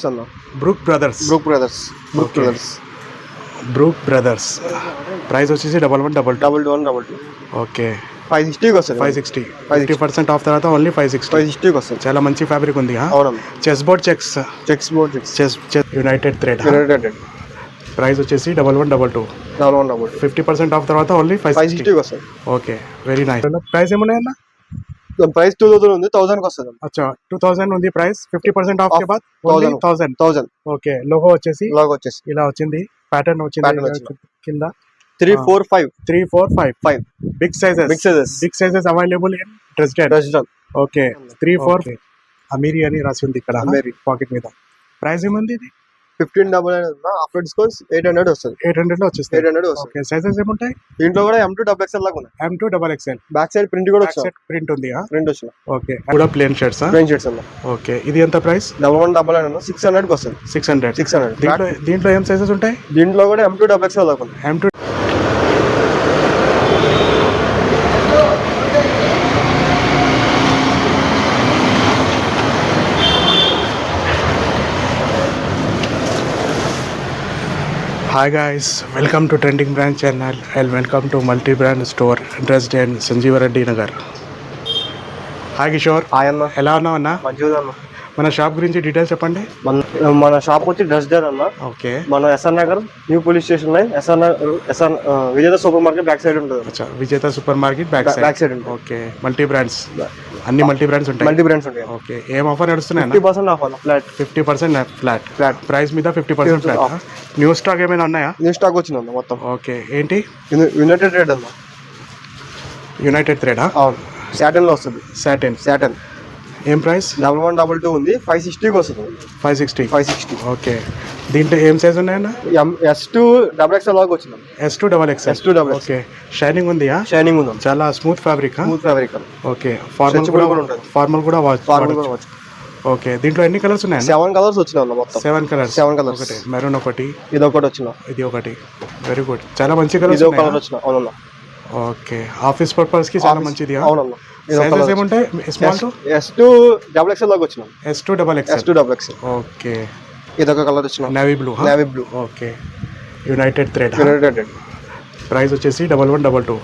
అన్న Brook Brothers Brook Brothers price వచ్చేసి 1112 okay 560 వస్తుంది 560 50% ఆఫ్ తర్వాత ఓన్లీ 560 వస్తుంది. చాలా మంచి ఫ్యాబ్రిక్ ఉంది. అవునమ్మా. Chess board checks united thread price వచ్చేసి 1122 50% ఆఫ్ తర్వాత ఓన్లీ 560 వస్తుంది. Okay very nice. ప్రైస్ ఏమున్నాయన్న? ప్రైస్ 2000 ఉంది, 1000 కి వస్తుంది. అచ్చా 2000 ఉంది ప్రైస్, 50% ఆఫ్ కే బాద్ ఓన్లీ 1000. ఓకే లోగో వచ్చేసి ఇలా వచ్చింది, ప్యాటర్న్ వచ్చింది కింద 3 4 5 big sizes available in dress. Okay 3 4 Amiri అని రాసి ఉంది ఇక్కడ పాకెట్ మీద. ప్రైస్ ఏముంది ఇది? 1599 ఆఫ్టర్ డిస్కౌంట్స్ 800 వస్తుంది. 800 లో వచ్చేస్తుంది. 800 వస్తుంది. ఓకే సైజెస్ ఏముంటాయి? దీంట్లో కూడా M2 XXL లాగా ఉన్నాయి. M2 XXL back side print కూడా వచ్చింది. ప్రింట్ ఉంది. ప్రింట్ వచ్చింది. ఓకే కూడా ప్లేన్ షర్ట్స్ అన్న. ఓకే ఇది ఎంత ప్రైస్? 1199 600 కి వస్తుంది. 600. దీంట్లో ఏం సైజెస్ ఉంటాయి? దీంట్లో కూడా M2 XXL లాగా ఉంది. M2 Hi guys, welcome to Trending Brand channel and welcome to multi-brand store addressed in Sanjeeva Reddy Nagar. Hi Kishore. Hi అన్న. ఎలా ఉన్నావు అన్న? మంచిగా అన్న. మన షాప్ గురించి డీటెయిల్స్ చెప్పండి. మన షాప్ వచ్చి డ్రెస్ డేర్ అన్న. ఓకే మన SR Nagar new police station లో SR Vijetha super market back side ఉంటుంది. అచ్చా Vijetha super market back side ఉంటుంది. ఓకే మల్టీ బ్రాండ్స్ అన్ని మల్టీ బ్రాండ్స్ ఉంటాయి. ఓకే ఏం ఆఫర్ నడుస్తున్నాయి? 50% ఆఫ్ అన్న. ఫ్లాట్ 50% ఫ్లాట్ ప్రైస్ మీద 50% ఫ్లాట్. న్యూ స్టాక్ ఏమైనా ఉన్నాయా? న్యూ స్టాక్ వచ్చింది అన్న మొత్తం. ఓకే ఏంటి? యునైటెడ్ థ్రెడ్ అన్న. యునైటెడ్ థ్రెడ్ అవును. సాటిన్ లో వస్తుంది. సాటిన్ ఏం ప్రైస్? 1122 ఉంది, 560 కి వస్తుంది. 560. ఓకే దీంట్లో ఏం సైజ్ ఉన్నాయన్న? S2 XXL లాగా వచ్చింది. S2 XXL. ఓకే షైనింగ్ ఉంది. షైనింగ్ ఉంది. చాలా స్మూత్ ఫ్యాబ్రిక్. ఓకే ఫార్మల్ కూడా వాచ్. ఓకే దీంట్లో ఎన్ని కలర్స్ ఉన్నాయి? 7 కలర్స్ వచ్చినాయి మొత్తం. 7 కలర్స్. ఒకటి మెరూన్ ఒకటి, ఇది ఒకటి వచ్చిన, ఇది ఒకటి. వెరీ గుడ్, చాలా మంచి కలర్స్. ఇది ఒక కలర్ వచ్చిన. అవునన్నా. ఓకే ఆఫీస్ పర్పస్ కి చాలా మంచిది. అవునన్నా. సైజెస్ ఏముంటాయి? స్మాల్ టు S2 XXL లాగా వచ్చిన. S2 XXL. ఓకే ఇది ఒక కలర్ వచ్చిన, navy blue. Okay united thread price వచ్చేసి 1122.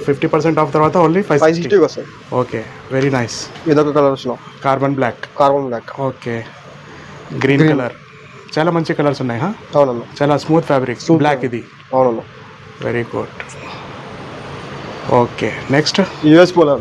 50% ఆఫ్ తర్వాత ఓన్లీ 560 వస్తుంది. Okay very nice. ఇది ఒక కలర్ వచ్చిన, carbon black. Okay green colour. చాలా మంచి కలర్స్ ఉన్నాయి. అవునన్నా. చాలా స్మూత్ ఫ్యాబ్రిక్ బ్లాక్ ఇది. అవునన్నా. Very good. Okay next US polo.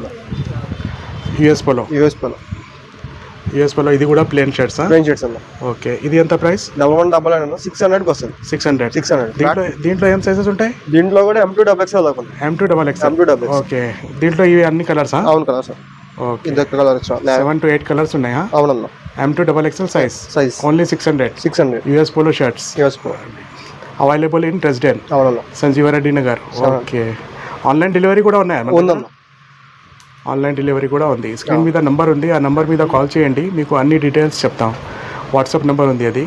ఇది కూడా ప్లేన్ షర్ట్స్ అన్న. ఓకే ఇది ఎంత ప్రైస్? 1199 600 కి వస్తుంది. 600. దీంట్లో ఏం సైజెస్ ఉంటాయి? దీంట్లో కూడా M2 XXL లాగా ఉంది. M2 XXL. ఓకే దీంట్లో ఇవి అన్ని కలర్స్? అవును కలర్స్. ఓకే ఇది ఒక కలర్ వచ్చిన. 7 to 8 కలర్స్ ఉన్నాయా? అవునన్నా. M2 XXL size only 600. US polo shirts available in resident. అవునన్నా. Sanjeeva Reddy Nagar. Okay online delivery కూడా ఉన్నాయా? ఆన్లైన్ డెలివరీ కూడా ఉంది. స్క్రీన్ మీద నంబర్ ఉంది, ఆ నంబర్ మీద కాల్ చేయండి, మీకు అన్ని డీటెయిల్స్ చెప్తాం. వాట్సాప్ నెంబర్ ఉంది, అది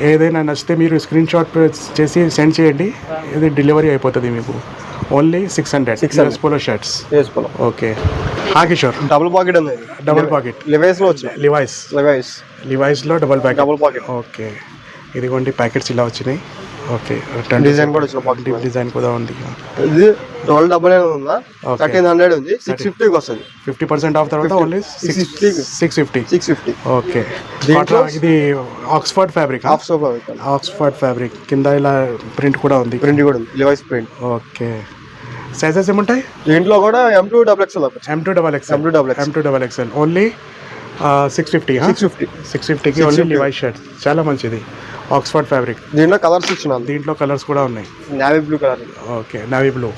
ఏదైనా నచ్చితే మీరు స్క్రీన్ షాట్ చేసి సెండ్ చేయండి, ఇది డెలివరీ అయిపోతుంది మీకు. Only 600 polo shirts. Okay Kishore double pocket Levi's లో వచ్చింది. లివైస్ లో డబుల్ పాకెట్. ఓకే ఇదిగోండి ప్యాకెట్స్ ఇలా వచ్చినాయి. ఓకే డిజైన్ కూడా వచ్చిన, డిజైన్ కూడా ఉంది. ఇది 1299 ఉందా? 1300 ఉంది. 650 కి వస్తుంది. 50% ఆఫ్ తర్వాత ఓన్లీ 650. ఓకే ఇది ఆక్స్ఫర్డ్ ఫ్యాబ్రిక్ కింద ఇలా ప్రింట్ కూడా ఉంది. Levi's print. ఓకే సైజెస్ ఏముంటాయి? దీంట్లో కూడా M2 XXL ఓన్లీ 650 కి ఓన్లీ లివైస్ షర్ట్. చాలా మంచిది ఆక్స్ఫర్డ్ ఫ్యాబ్రిక్. దీంట్లో కలర్స్ ఇచ్చిన, దీంట్లో కలర్స్ కూడా ఉన్నాయి. Navy blue colour. Okay navy blue.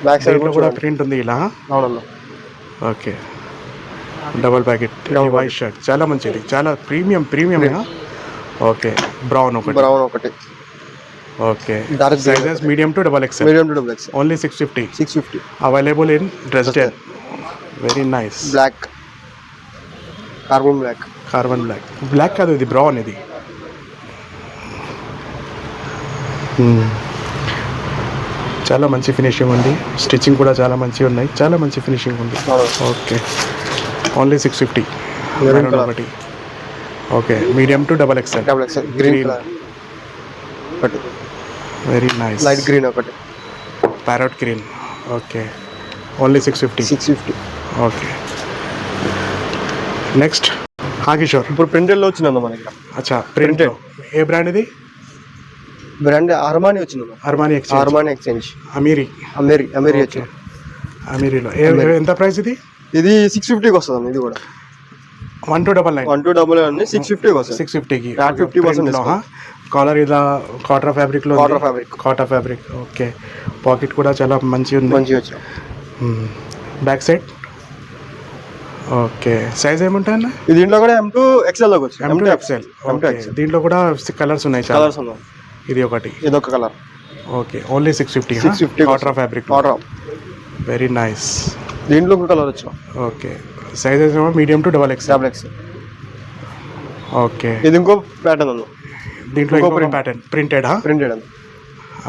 Back side కూడా ప్రింట్ ఉంది ఇలా. అవునన్నా. Okay double packet Levi's shirt చాలా మంచిది, చాలా ప్రీమియం. ఓకే బ్రౌన్ ఒకటి. Okay sizes medium to double XL. Only 650. Available in dress dare. Very nice. Carbon black కాదు, ఇది బ్రౌన్. ఇది చాలా మంచి ఫినిషింగ్ ఉంది, స్టిచ్చింగ్ కూడా చాలా మంచిగా ఉన్నాయి, చాలా మంచి ఫినిషింగ్ ఉంది. Okay only 650. ఒకటి okay medium to double XL. Double XL green Green. Colour ఒకటి, వెరీ నైస్. లైట్ గ్రీన్ ఒకటి, parrot green. Okay only 650. 650. Okay next Kishore. ఇప్పుడు ప్రింటెడ్లో వచ్చిందన్న మన దగ్గర. అచ్చా ప్రింట్. ఏ బ్రాండ్ ఇది? బ్రాండ్ అర్మానీ వచ్చిందన్న. Armani Exchange. Armani Exchange Amiri. Amiri వచ్చింది. అమీరీలో ఎంత ప్రైస్ ఇది? ఇది 650కి వస్తుంది. ఇది కూడా 1299. 1299 అండి, 650కి వస్తుంది. 650కి. ఫ్లాట్ 50% కాలర్ ఇలా కాటన్ ఫ్యాబ్రిక్లో. Cotton fabric. ఓకే పాకెట్ కూడా చాలా మంచిగా ఉంది. మంచిగా వచ్చింది. Back side. ఓకే సైజ్ ఏముంటాయన్న? ఇది దీంట్లో కూడా M2 XL లోకి వచ్చింది. M2 XL. ఓకే దీంట్లో కూడా కలర్స్ ఉన్నాయి చాలా. కలర్స్ ఉన్నాయి. ఇది ఒకటి, ఇదొక colour. Okay only 650. 650 cotton fabric. Very nice. దీంట్లో ఒక కలర్ వచ్చిన. ఓకే సైజెస్ ఏమో medium to double X. Okay ఇది ఇంకో ప్యాటర్న్ ఉంది. దీంట్లో ఇంకో ప్యాటర్న్ ప్రింటెడ్. ప్రింటెడ్ అండి.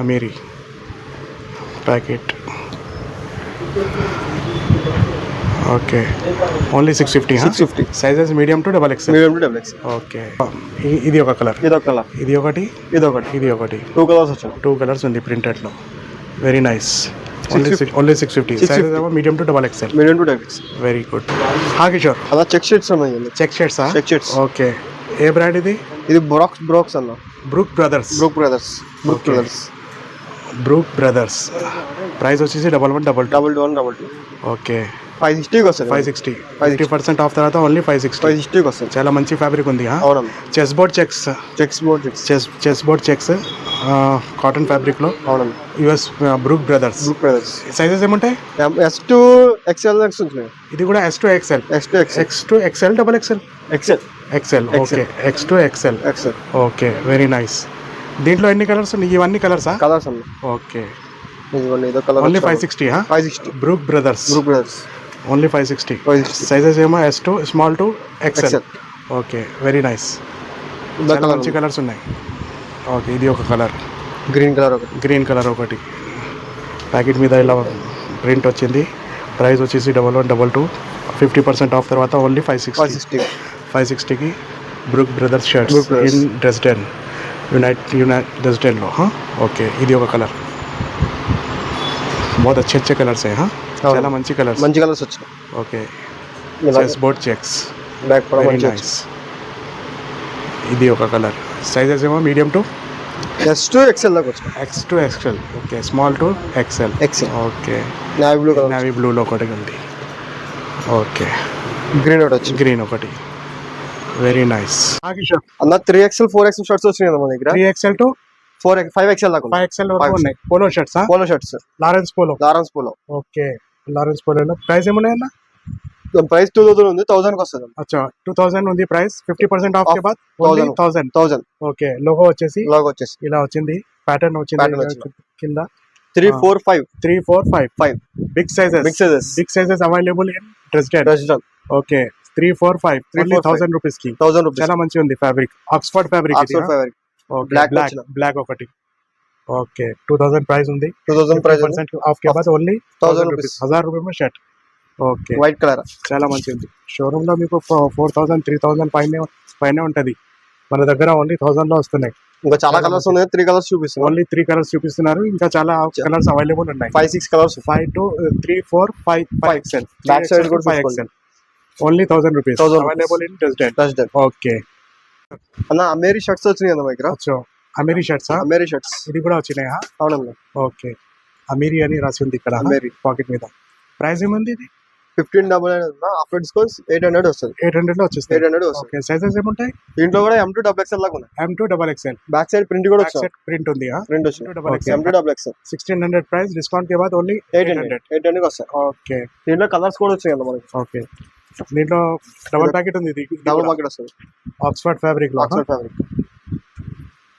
Amiri packet. Okay only 650. 650 sizes medium to double X. Medium to double X. Okay ఇది ఒక కలర్. ఇదొక కలర్. ఇది ఒకటి, ఇదొకటి. ఇది ఒకటి. 2 కలర్స్ వచ్చాయి. 2 కలర్స్ ఉంది ప్రింటెడ్లో. Very nice. ఓన్లీ 650. సైజెస్ ఏమో medium to double XL. Medium to double X. Very good. Kishore. అలా చెక్ షీట్స్ ఉన్నాయి. చెక్ షర్ట్సా? Check sheets. ఓకే ఏ బ్రాండ్ ఇది? ఇది బ్రోక్స్ అన్న. Brook Brothers. Brook Brothers. Price వచ్చేసి 1112. 1122. ఓకే 560కి వస్తుంది. 560. 50% ఆఫ్ తర్వాత ఓన్లీ 560. 560కి వస్తుంది. చాలా మంచి ఫ్యాబ్రిక్ ఉంది. అవునమ్మా. Chess board checks. Chess board checks cotton ఫ్యాబ్రిక్లో. అవునమ్మా. US Brooke brothers. సైజెస్ ఏముంటాయి? S2 XL వచ్చినాయి. ఇది కూడా S2 XL. X2 XL double XL. XL. Okay X2 XL. Okay very nice. దీంట్లో ఎన్ని కలర్స్ ఉన్నాయి? ఇవన్నీ కలర్సా? కలర్స్ అన్న. ఓకే ఇదో colour. Only 560. 560. Brook Brothers. Only 560. Sizes ఏమో S2 small to XL. Okay very nice. చాలా మంచి కలర్స్ ఉన్నాయి. ఓకే ఇది ఒక కలర్. గ్రీన్ కలర్ ఒకటి. ప్యాకెట్ మీద ఇలా ప్రింట్ వచ్చింది. ప్రైస్ వచ్చేసి 1122. 50% ఆఫ్ తర్వాత ఓన్లీ 560. 560కి Brook Brothers shirts in Dresden. Unite Dresden हाँ. ओके ఇది ఒక కలర్. बहुत अच्छे కలర్స్ हैं. చాలా మంచి కలర్స్ వచ్చాయి. Okay chess board checks. Very nice. ఇది ఒక కలర్. సైజెస్ ఏమో మీడియం టు S2 XL దాకా వచ్చాయి. X2 XL. Okay small to XL. Okay navy బ్లూలో ఒకటి ఉంది. ఓకే గ్రీన్ ఒకటి. Very nice. అన్న 3XL 4XL షర్ట్స్ వచ్చినాయి మన దగ్గర. 3XL టు 5XL దాకా 5XL వరకు ఉన్నాయి. Polo shirts. Lawrence polo. Okay Lawrence polo price ఏమున్నాయన్న? ప్రైస్ 2000 ఉంది. 1000 కి వస్తుంది. అచ్చా 2000 ఉంది ప్రైస్. 50% ఆఫ్ కే బాద్ ఓన్లీ 1000. ఓకే లోగో వచ్చేసి ఇలా వచ్చింది. ప్యాటర్న్ వచ్చింది కింద. 3 4 5 big sizes available in Dresden. Okay 3 4 5 only 1000 rupees కి. చాలా మంచి ఉంది ఫ్యాబ్రిక్. Oxford fabric. బ్లాక్ ఒకటి. ఓకే 2000 ప్రైస్ ఉంది. 20% ఆఫ్ కే బాద్ ఓన్లీ 1000 రూపీస్. 1000 రూపాయ में షర్ట్. ఓకే వైట్ కలర్ చాలా మంచి ఉంది. షోరూమ్ లో మీకు 4000 3000 పైన ఉంటది. మన దగ్గర ఓన్లీ 1000 లో వస్తున్నాయి. ఇంకా చాలా కలర్స్ ఉన్నాయి. 3 కలర్స్ చూపిస్తున్నారు. ఓన్లీ 3 కలర్స్ చూపిస్తున్నారు. ఇంకా చాలా కలర్స్ అవైలబుల్ ఉన్నాయి. 5 6 colours. 5 to 3 4 5 XL. Back side కూడా 5 XL. Only 1000 rupees available in Dresden. Okay అన్న అమేరీ షర్ట్స్ వచ్చినాయి అన్న దగ్గర. అచ్చా అమేరీ షర్ట్స్. ఇది కూడా వచ్చినాయా? అవునన్నా. ఓకే అమేరీ అని రాసి ఉంది ఇక్కడ పాకెట్ మీద. ప్రైస్ ఏముంది ఇది? 1599 ఆఫ్టర్ డిస్కౌంట్స్ 800 వస్తుంది. 800 లో వచ్చేస్తుంది. 800 వస్తుంది. ఓకే సైజెస్ ఏముంటాయి? దీంట్లో కూడా M2 XL లాగా ఉన్నాయి. M2 XL. Back side print కూడా వచ్చింది. ప్రింట్ ఉంది. ప్రింట్ వచ్చింది. M2 XL 1600 price. డిస్కౌంట్ కే బాద్ ఓన్లీ 800 కి వస్తాయి. ఓకే దీంట్లో కలర్స్ కూడా వచ్చాయి అన్న మనకి. ఓకే దీంట్లో డబుల్ ప్యాకెట్ ఉంది. ఇది డబుల్ ప్యాకెట్ వస్తుంది.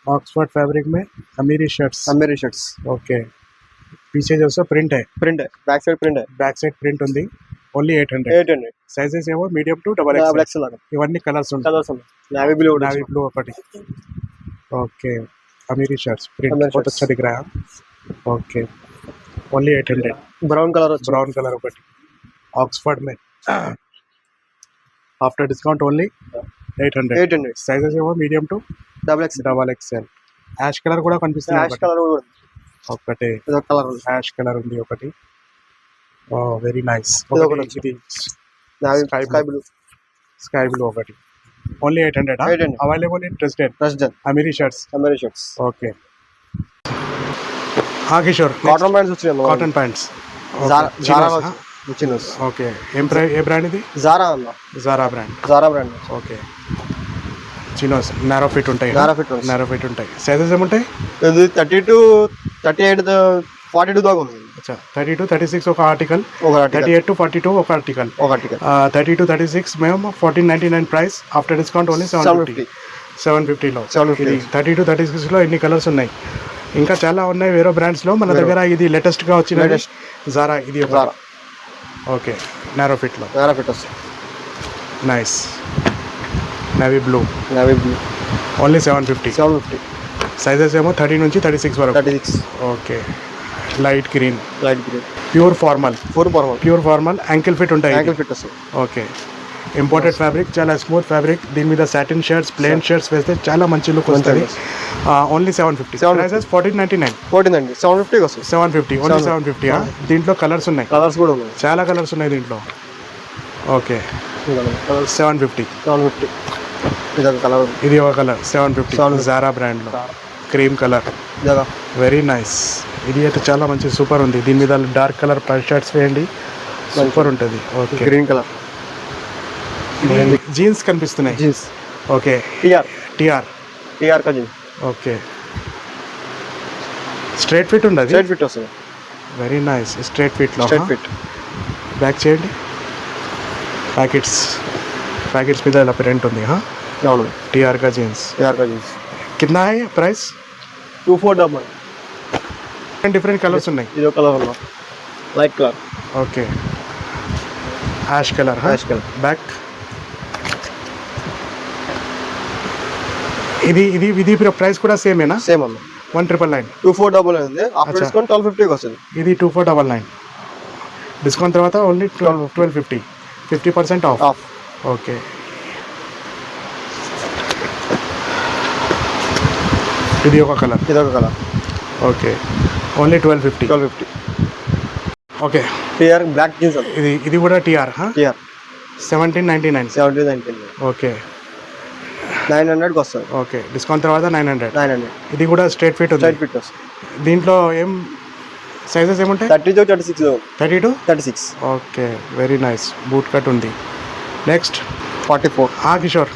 ऑक्सफोर्ड फैब्रिक में अमीरी शर्ट्स. ओके पीछे जो प्रिंट है. बैक साइड प्रिंट ఉంది. ఓన్లీ 800. సైజెస్ ఏమో మీడియం టు డబల్ ఎక్స్ఎల్. ఇవన్నీ కలర్స్ ఉంటాయి. నావీ బ్లూ ఒకటి. ఓకే अमीरी शर्ट्स प्रिंट बहुत अच्छा दिख रहा है. Okay only 800. ब्राउन कलर ఒకటి. ऑक्सफोर्ड में आफ्टर डिस्काउंट ओनली 800. 800. సైజెస్ ఏమో medium to double X double XL. Ash colour కూడా కనిపిస్తుంది యాష్ కలర్ కూడా ఉంది. ఒకటి ఇది ఒక కలర్ ఉంది. యాష్ కలర్ ఉంది ఒకటి. Very nice. ఇది ఒకటి ఇది స్కై బ్లూ. స్కై బ్లూ ఒకటి. Only 800. 800. Available in president president Amiri shirts. Amiri shirts. Okay. Kishore, cotton pants వచ్చినాయి. Cotton pants. Zara chinos. Okay. ఏ బ్రాండ్ ఇది? జారా అన్న. Zara brand. Zara brand. Okay. Chinos narrow fit ఉంటాయి. Narrow fit ఉంటాయి. Sizes ఏముంటాయి? ఇది 30 to 38 42 దాకా ఉంది. అచ్చా. 30 to 36 ఒక ఆర్టికల్. 38 to 42 ఒక ఆర్టికల్. 30 to 36 మేము 1499 price. After discount only 750. 750లో. 30 to 36లో ఎన్ని కలర్స్ ఉన్నాయి. ఇంకా చాలా ఉన్నాయి వేరే బ్రాండ్స్లో. మన దగ్గర ఇది లేటెస్ట్గా వచ్చిన జారా. ఇది ఒక ఓకే. నారో ఫిట్లో. వస్తుంది. Nice. Navy blue. Only 750. Sizes ఏమో 30 నుంచి 36 వరకు. 36. Okay. Light green. Pure formal. Ankle fit ఉంటాయి. వస్తుంది. ఓకే. ఇంపోర్టెడ్ ఫ్యాబ్రిక్, చాలా స్మూత్ ఫ్యాబ్రిక్. దీని మీద సాటిన్ షర్ట్స్, ప్లెయిన్ షర్ట్స్ వేస్తే చాలా మంచి లుక్ వస్తుంది. ఓన్లీ 750. ప్రైసెస్ 1499. 750 వస్తుంది. 750. ఓన్లీ 750. దీంట్లో కలర్స్ ఉన్నాయి. కలర్స్ కూడా ఉన్నాయి. చాలా కలర్స్ ఉన్నాయి దీంట్లో. ఓకే. 750. ఇది ఒక కలర్ 750. జారా బ్రాండ్లో క్రీమ్ కలర్. Very nice. ఇది అయితే చాలా మంచి సూపర్ ఉంది. దీని మీద డార్క్ కలర్ షర్ట్స్ వేయండి, సూపర్ ఉంటుంది. ఓకే. గ్రీన్ కలర్ జీన్స్ కనిపిస్తున్నాయి. జీన్స్. ఓకే. టిఆర్ కా జీన్స్. ఓకే. స్ట్రైట్ ఫిట్ ఉంది. స్ట్రైట్ ఫిట్ వస్తుంది. Very nice. స్ట్రైట్ ఫిట్లో. బ్యాక్ చేయండి. ప్యాకెట్స్ మీద ఇలా ప్రింట్ ఉంది. టిఆర్ కా జీన్స్. కింద ప్రైస్ 2400. డిఫరెంట్ కలర్స్ ఉన్నాయి. ఇది ఒక కలర్ ఉన్నా. Light colour. Okay. Ash colour. Back. ఇది ప్రైస్ కూడా సేమేనా? సేమ్ అన్న. 1999. 2499 ఉంది. ఆఫ్టర్ డిస్కౌంట్ 1250 వస్తుంది. ఇది 2499. డిస్కౌంట్ తర్వాత ఓన్లీ 1250. 50% ఆఫ్. ఓకే. ఇది ఒక colour. Okay. Only 1250. Okay. TR black jeans. ఇది కూడా టిఆర్. 1799. ఓకే. 900 వస్తుంది. ఓకే. డిస్కౌంట్ తర్వాత 900. ఇది కూడా స్ట్రైట్ ఫిట్ ఉంది. దీంట్లో ఏం సైజెస్ ఏముంటాయి? 30 to 36. 30 to 36. Okay. Very nice. Boot cut ఉంది. నెక్స్ట్ 44. కిషోర్,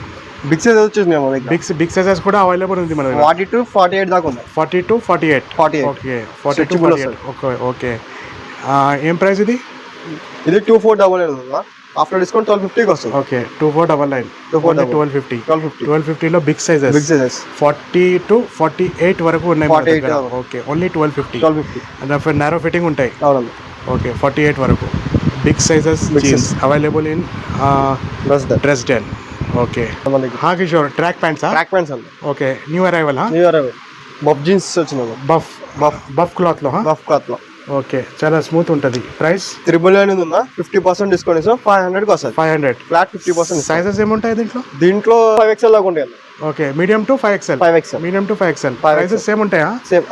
బిగ్ సైజ్ వచ్చేసినాయి మన దగ్గర. బిగ్ సైజెస్ కూడా అవైలబుల్ ఉంది మన దగ్గర. 40 to 48 దాకా ఉంది. 40 to 48. ఓకే. 40 to 48. ఓకే. ఏం ప్రైస్ ఇది? 2499 ఉంది. ఆఫ్టర్ డిస్కౌంట్ 1250 వస్తుంది. ఓకే. 2499. 1250లో బిగ్ సైజెస్ 40 to 48 వరకు ఉన్నాయి మన దగ్గర. ఓకే. ఓన్లీ 1250. నారో ఫిట్టింగ్ ఉంటాయి. ఓకే. 48 వరకు big sizes jeans available in Dresden. Okay. Kishore, track pants అండి. Okay. New arrival. Buff jeans వచ్చిన బఫ్ క్లాత్ లో. ఓకే. చాలా స్మూత్ ఉంటుంది. ప్రైస్ 399 ఉందా? 50% డిస్కౌంట్ ఇస్తాం. 500 వస్తుంది. 500 ఫ్లాట్ 50%. సైజెస్ ఏముంటాయి దీంట్లో 5XL దాకా ఉంటాయి. Okay. Medium to 5XL. Medium to 5XL. Prices same ఉంటాయా? సేమ్.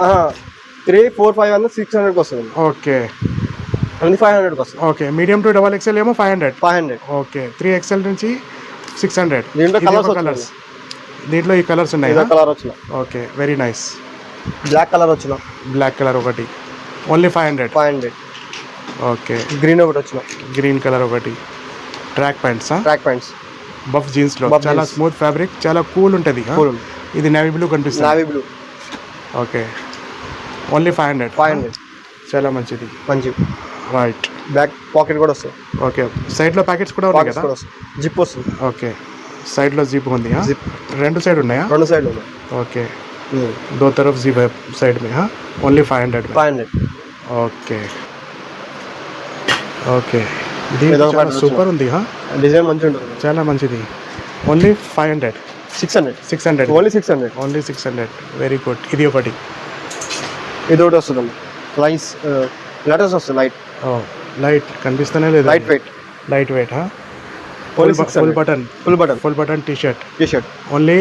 3, 4, 5 అన్న 600 వస్తుంది. ఓకే. అన్ని 500 వస్తుంది. ఓకే. మీడియం టు XXL ఏమో 500. 500. ఓకే. 3XL నుంచి 600. దీంట్లో కలర్స్. దీంట్లో ఈ కలర్స్ ఉన్నాయి. కలర్ వచ్చిన. Okay. Very nice. Black colour వచ్చిన. బ్లాక్ కలర్ ఒకటి. ఓన్లీ 500. ఓకే. గ్రీన్ ఒకటి వచ్చిన. గ్రీన్ కలర్ ఒకటి. ట్రాక్ ప్యాంట్స్ బఫ్ జీన్స్లో చాలా స్మూత్ ఫ్యాబ్రిక్, చాలా కూల్ ఉంటుంది. ఇది నేవీ బ్లూ కనిపిస్తుంది. ఓకే. ఓన్లీ 500. చాలా మంచిది. రైట్. బ్యాక్ పాకెట్ కూడా వస్తుంది. ఓకే. సైడ్లో ప్యాకెట్స్ కూడా ఉన్నాయి కదా? జిప్ వస్తుంది. ఓకే. సైడ్లో జిప్ ఉంది. రెండు సైడ్ ఉన్నాయా? రెండు సైడ్ ఉన్నాయి. ఓకే. दो तरफ जिप है साइड में. ఓన్లీ 500. ఓకే. ఓకే. ఇది సూపర్ ఉంది. డిజైన్ మంచిగా ఉంటుంది. చాలా మంచిది. ఓన్లీ 500. 600. ఓన్లీ 600. Very good. ఇది ఒకటి. ఇది ఒకటి వస్తుంది. లైట్స్ వస్తుంది. లైట్ కనిపిస్తూనే లేదు. Light weight. Only full button T shirt T shirt only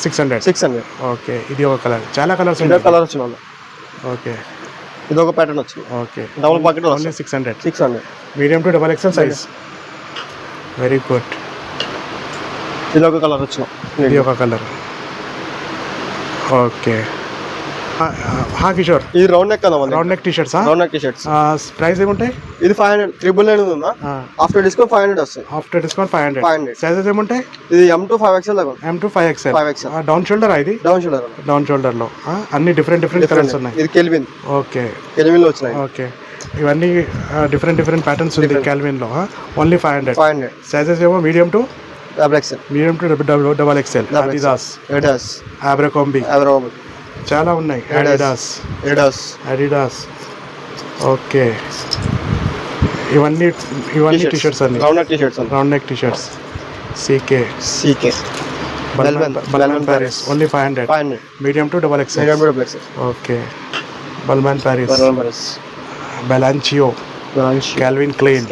600. 600. Okay, ఇది ఒక కలర్, చాలా కలర్స్ ఇదే ఉన్నాయి. కలర్ వచ్చిన ఓకే ఇది ఒక ప్యాటర్న్ వచ్చింది. Okay, double pocket only 600. 600. Medium to double XL size. Very good. ఇది ఒక కలర్ వచ్చిన ఇది ఒక కలర్. ఓకే, కిషోర్, ఇది రౌండ్ నెక్ కదా round neck T shirts. Round neck T shirts price ఏముంటాయి? ఇది 500 999 ఉందా? ఆఫ్టర్ డిస్కౌంట్ 500 వస్తాయి. After discount 500. 500. సైజెస్ ఏముంటాయి? ఇది M to 5XL లాగా M to 5XL. 5XL down shoulder ఇది. Down shoulder. డౌన్ షోల్డర్ లో అన్ని డిఫరెంట్ కలర్స్ ఉన్నాయి. ఇది కెల్విన్. ఓకే, కెల్విన్ లో వచ్చినాయి. ఓకే, ఇవన్నీ డిఫరెంట్ ప్యాటర్న్స్ ఉంది క్యాల్విన్ లో. ఓన్లీ 500. 500. సైజెస్ ఏమో medium to double XL. Medium to double XL. Adidas, Abercrombie, చాలా ఉన్నాయి. అడిడాస్. ఓకే, ఇవన్నీ టీ షర్ట్స్ అన్ని round neck T shirts. Round neck T shirts. CK Balmain Paris only 500. Medium to double XL. Okay, Balmain Paris. బెలాంచియో, Calvin Klein.